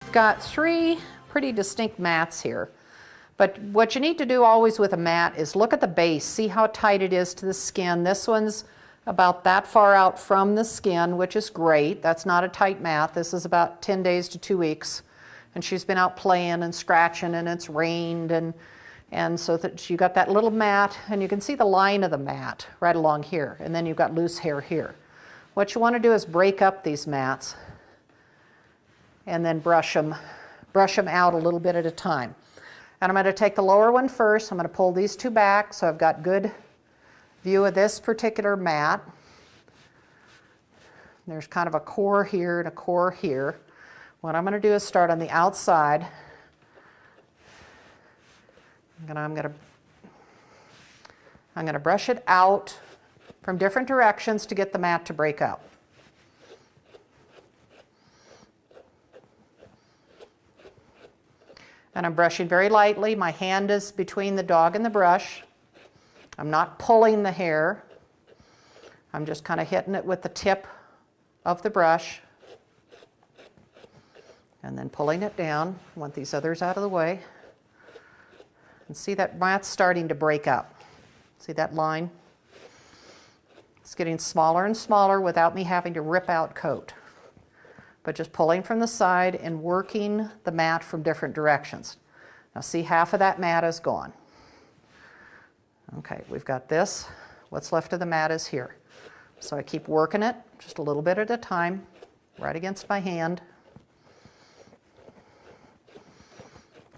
we've got 3 pretty distinct mats here. But what you need to do always with a mat is look at the base, see how tight it is to the skin. This one's about that far out from the skin, which is great. That's not a tight mat. This is about 10 days to 2 weeks. And she's been out playing and scratching, and it's rained, and so that you got that little mat, and you can see the line of the mat right along here, and then you've got loose hair here. What you want to do is break up these mats and then brush them out a little bit at a time. And I'm going to take the lower one first. I'm going to pull these 2 back so I've got good view of this particular mat. There's kind of a core here and a core here. What I'm going to do is start on the outside. I'm going to brush it out from different directions to get the mat to break up. And I'm brushing very lightly. My hand is between the dog and the brush. I'm not pulling the hair. I'm just kind of hitting it with the tip of the brush and then pulling it down. I want these others out of the way. And see that mat's starting to break up. See that line? It's getting smaller and smaller without me having to rip out coat, but just pulling from the side and working the mat from different directions. Now see, half of that mat is gone. Okay, we've got this. What's left of the mat is here. So I keep working it just a little bit at a time, right against my hand.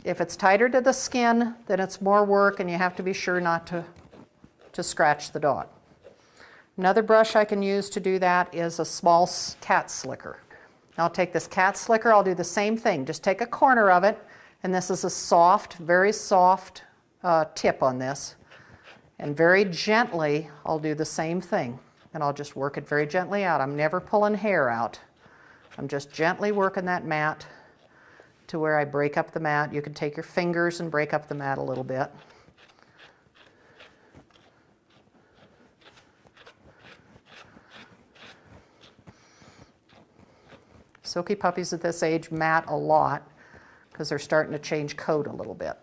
If it's tighter to the skin, then it's more work, and you have to be sure not to scratch the dog. Another brush I can use to do that is a small cat slicker. I'll take this cat slicker, I'll do the same thing. Just take a corner of it, and this is a soft, very soft tip on this. And very gently, I'll do the same thing. And I'll just work it very gently out. I'm never pulling hair out. I'm just gently working that mat to where I break up the mat. You can take your fingers and break up the mat a little bit. Silky puppies at this age mat a lot because they're starting to change coat a little bit.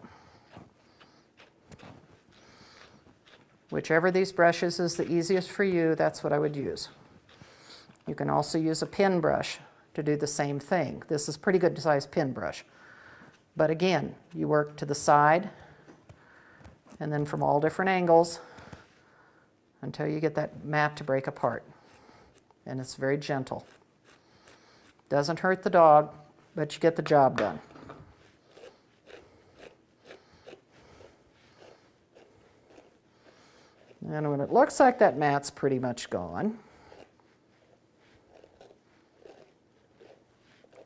Whichever of these brushes is the easiest for you, that's what I would use. You can also use a pin brush to do the same thing. This is a pretty good sized pin brush. But again, you work to the side and then from all different angles until you get that mat to break apart. And it's very gentle. Doesn't hurt the dog, but you get the job done. And when it looks like that mat's pretty much gone,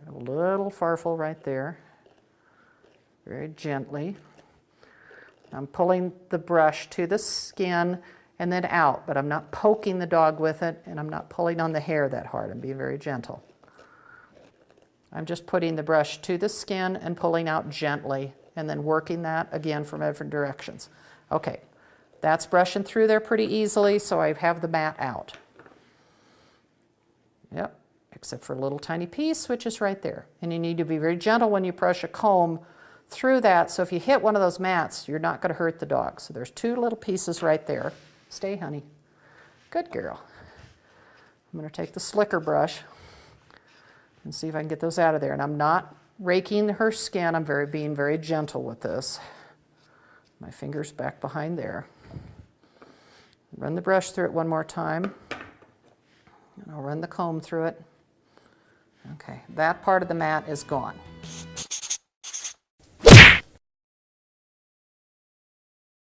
a little farfel right there, very gently. I'm pulling the brush to the skin and then out, but I'm not poking the dog with it, and I'm not pulling on the hair that hard. I'm being very gentle. I'm just putting the brush to the skin and pulling out gently, and then working that again from different directions. Okay, that's brushing through there pretty easily, so I have the mat out. Yep, except for a little tiny piece, which is right there. And you need to be very gentle when you brush a comb through that, so if you hit one of those mats, you're not going to hurt the dog. So there's 2 little pieces right there. Stay, honey. Good girl. I'm going to take the slicker brush and see if I can get those out of there. And I'm not raking her skin. I'm being very gentle with this. My finger's back behind there. Run the brush through it one more time. And I'll run the comb through it. Okay, that part of the mat is gone.